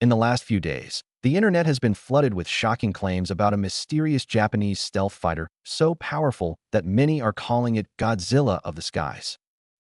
In the last few days, the internet has been flooded with shocking claims about a mysterious Japanese stealth fighter so powerful that many are calling it Godzilla of the skies.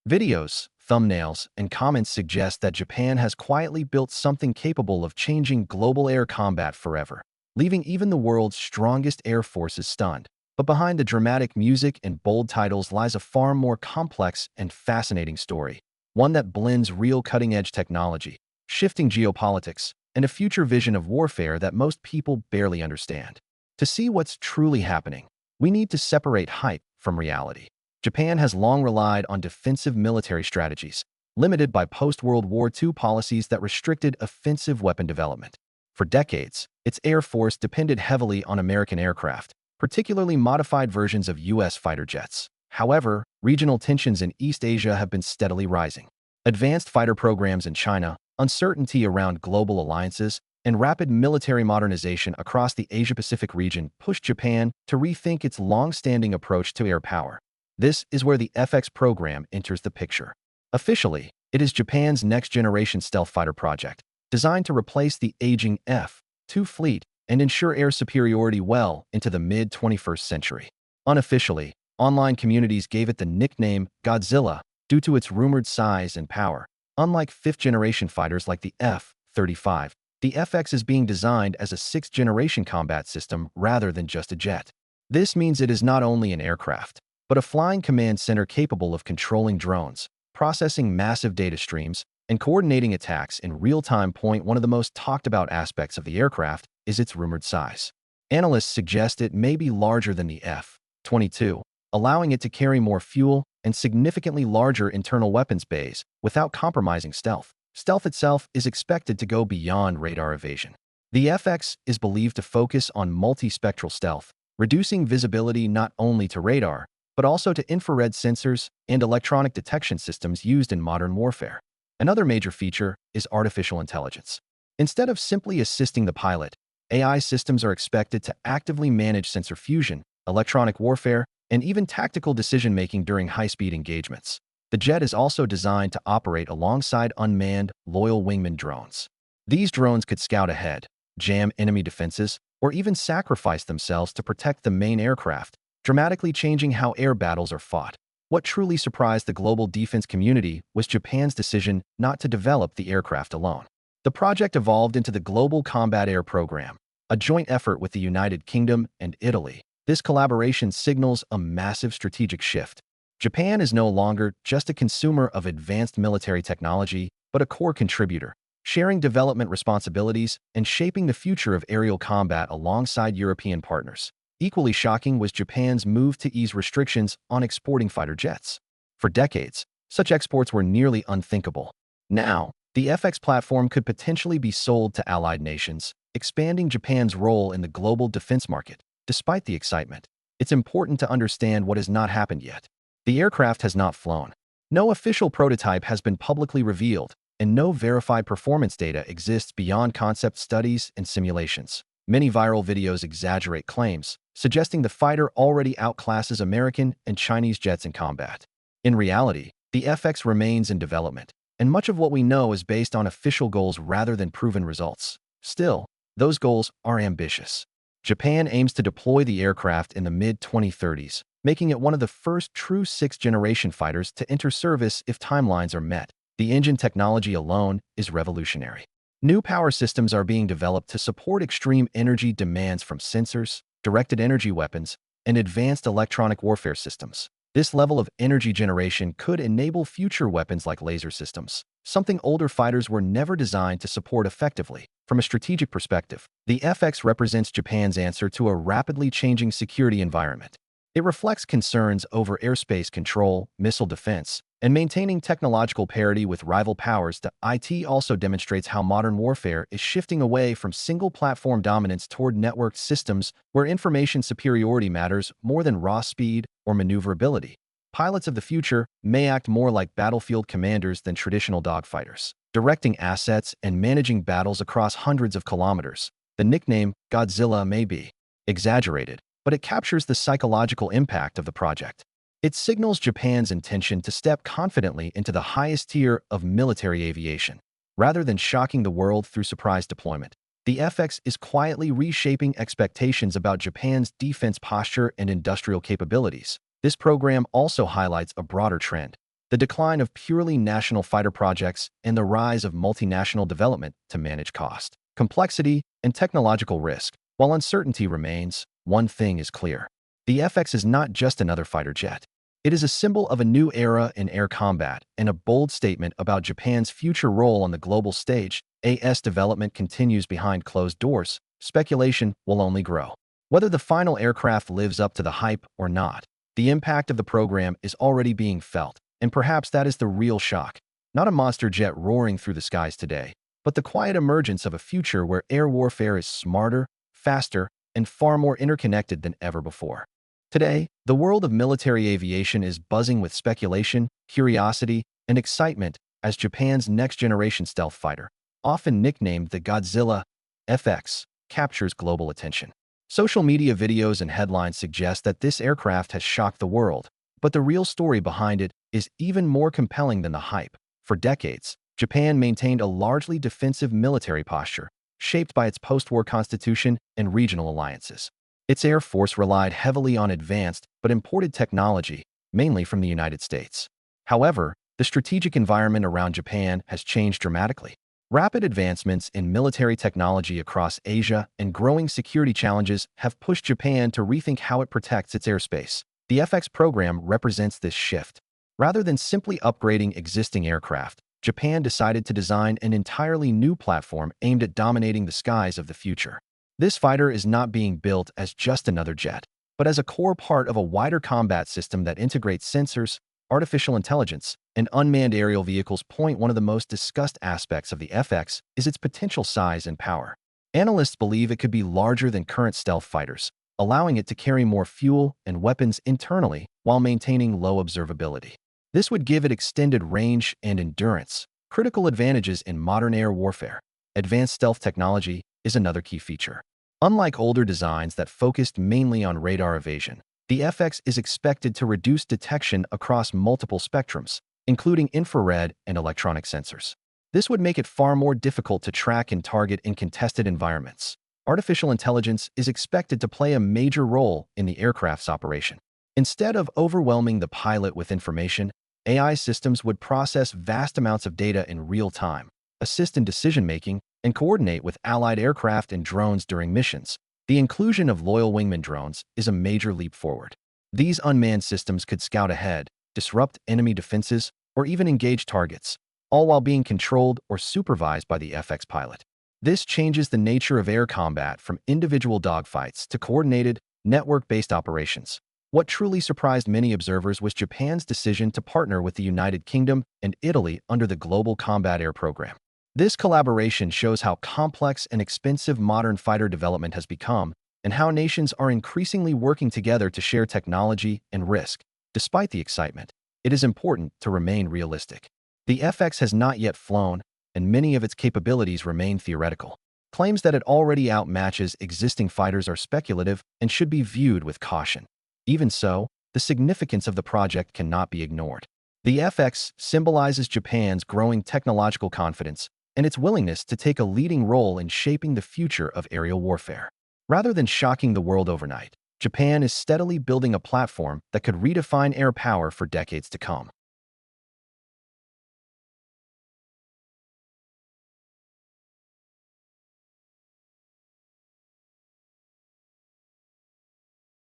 Videos, thumbnails, and comments suggest that Japan has quietly built something capable of changing global air combat forever, leaving even the world's strongest air forces stunned. But behind the dramatic music and bold titles lies a far more complex and fascinating story, one that blends real cutting-edge technology, shifting geopolitics, and a future vision of warfare that most people barely understand. To see what's truly happening, we need to separate hype from reality. Japan has long relied on defensive military strategies, limited by post-World War II policies that restricted offensive weapon development. For decades, its air force depended heavily on American aircraft, particularly modified versions of U.S. fighter jets. However, regional tensions in East Asia have been steadily rising. Advanced fighter programs in China, uncertainty around global alliances, and rapid military modernization across the Asia-Pacific region pushed Japan to rethink its long-standing approach to air power. This is where the FX program enters the picture. Officially, it is Japan's next-generation stealth fighter project, designed to replace the aging F-2 fleet and ensure air superiority well into the mid-21st century. Unofficially, online communities gave it the nickname Godzilla due to its rumored size and power. Unlike fifth-generation fighters like the F-35, the FX is being designed as a sixth-generation combat system rather than just a jet. This means it is not only an aircraft, but a flying command center capable of controlling drones, processing massive data streams, and coordinating attacks in real-time. One of the most talked-about aspects of the aircraft is its rumored size. Analysts suggest it may be larger than the F-22, allowing it to carry more fuel and significantly larger internal weapons bays without compromising stealth. Stealth itself is expected to go beyond radar evasion. The FX is believed to focus on multispectral stealth, reducing visibility not only to radar, but also to infrared sensors and electronic detection systems used in modern warfare. Another major feature is artificial intelligence. Instead of simply assisting the pilot, AI systems are expected to actively manage sensor fusion, electronic warfare, and even tactical decision-making during high-speed engagements. The jet is also designed to operate alongside unmanned, loyal wingman drones. These drones could scout ahead, jam enemy defenses, or even sacrifice themselves to protect the main aircraft, dramatically changing how air battles are fought. What truly surprised the global defense community was Japan's decision not to develop the aircraft alone. The project evolved into the Global Combat Air Program, a joint effort with the United Kingdom and Italy. This collaboration signals a massive strategic shift. Japan is no longer just a consumer of advanced military technology, but a core contributor, sharing development responsibilities and shaping the future of aerial combat alongside European partners. Equally shocking was Japan's move to ease restrictions on exporting fighter jets. For decades, such exports were nearly unthinkable. Now, the FX platform could potentially be sold to allied nations, expanding Japan's role in the global defense market. Despite the excitement, it's important to understand what has not happened yet. The aircraft has not flown. No official prototype has been publicly revealed, and no verified performance data exists beyond concept studies and simulations. Many viral videos exaggerate claims, suggesting the fighter already outclasses American and Chinese jets in combat. In reality, the FX remains in development, and much of what we know is based on official goals rather than proven results. Still, those goals are ambitious. Japan aims to deploy the aircraft in the mid-2030s, making it one of the first true sixth-generation fighters to enter service if timelines are met. The engine technology alone is revolutionary. New power systems are being developed to support extreme energy demands from sensors, directed energy weapons, and advanced electronic warfare systems. This level of energy generation could enable future weapons like laser systems, something older fighters were never designed to support effectively. From a strategic perspective, the FX represents Japan's answer to a rapidly changing security environment. It reflects concerns over airspace control, missile defense, and maintaining technological parity with rival powers. It also demonstrates how modern warfare is shifting away from single-platform dominance toward networked systems where information superiority matters more than raw speed or maneuverability. Pilots of the future may act more like battlefield commanders than traditional dogfighters, directing assets and managing battles across hundreds of kilometers. The nickname Godzilla may be exaggerated, but it captures the psychological impact of the project. It signals Japan's intention to step confidently into the highest tier of military aviation. Rather than shocking the world through surprise deployment, the FX is quietly reshaping expectations about Japan's defense posture and industrial capabilities. This program also highlights a broader trend: the decline of purely national fighter projects and the rise of multinational development to manage cost, complexity, and technological risk. While uncertainty remains, one thing is clear: the FX is not just another fighter jet. It is a symbol of a new era in air combat and a bold statement about Japan's future role on the global stage. As development continues behind closed doors, speculation will only grow. Whether the final aircraft lives up to the hype or not, the impact of the program is already being felt, and perhaps that is the real shock. Not a monster jet roaring through the skies today, but the quiet emergence of a future where air warfare is smarter, faster, and far more interconnected than ever before. Today, the world of military aviation is buzzing with speculation, curiosity, and excitement as Japan's next-generation stealth fighter, often nicknamed the Godzilla FX, captures global attention. Social media videos and headlines suggest that this aircraft has shocked the world, but the real story behind it is even more compelling than the hype. For decades, Japan maintained a largely defensive military posture, shaped by its post-war constitution and regional alliances. Its air force relied heavily on advanced but imported technology, mainly from the United States. However, the strategic environment around Japan has changed dramatically. Rapid advancements in military technology across Asia and growing security challenges have pushed Japan to rethink how it protects its airspace. The FX program represents this shift. Rather than simply upgrading existing aircraft, Japan decided to design an entirely new platform aimed at dominating the skies of the future. This fighter is not being built as just another jet, but as a core part of a wider combat system that integrates sensors, artificial intelligence, and unmanned aerial vehicles. One of the most discussed aspects of the FX is its potential size and power. Analysts believe it could be larger than current stealth fighters, allowing it to carry more fuel and weapons internally while maintaining low observability. This would give it extended range and endurance, critical advantages in modern air warfare. Advanced stealth technology is another key feature. Unlike older designs that focused mainly on radar evasion, the FX is expected to reduce detection across multiple spectrums, including infrared and electronic sensors. This would make it far more difficult to track and target in contested environments. Artificial intelligence is expected to play a major role in the aircraft's operation. Instead of overwhelming the pilot with information, AI systems would process vast amounts of data in real time, assist in decision-making, and coordinate with allied aircraft and drones during missions. The inclusion of loyal wingman drones is a major leap forward. These unmanned systems could scout ahead, disrupt enemy defenses, or even engage targets, all while being controlled or supervised by the FX pilot. This changes the nature of air combat from individual dogfights to coordinated, network-based operations. What truly surprised many observers was Japan's decision to partner with the United Kingdom and Italy under the Global Combat Air Program. This collaboration shows how complex and expensive modern fighter development has become and how nations are increasingly working together to share technology and risk. Despite the excitement, it is important to remain realistic. The FX has not yet flown, and many of its capabilities remain theoretical. Claims that it already outmatches existing fighters are speculative and should be viewed with caution. Even so, the significance of the project cannot be ignored. The FX symbolizes Japan's growing technological confidence and its willingness to take a leading role in shaping the future of aerial warfare. Rather than shocking the world overnight, Japan is steadily building a platform that could redefine air power for decades to come.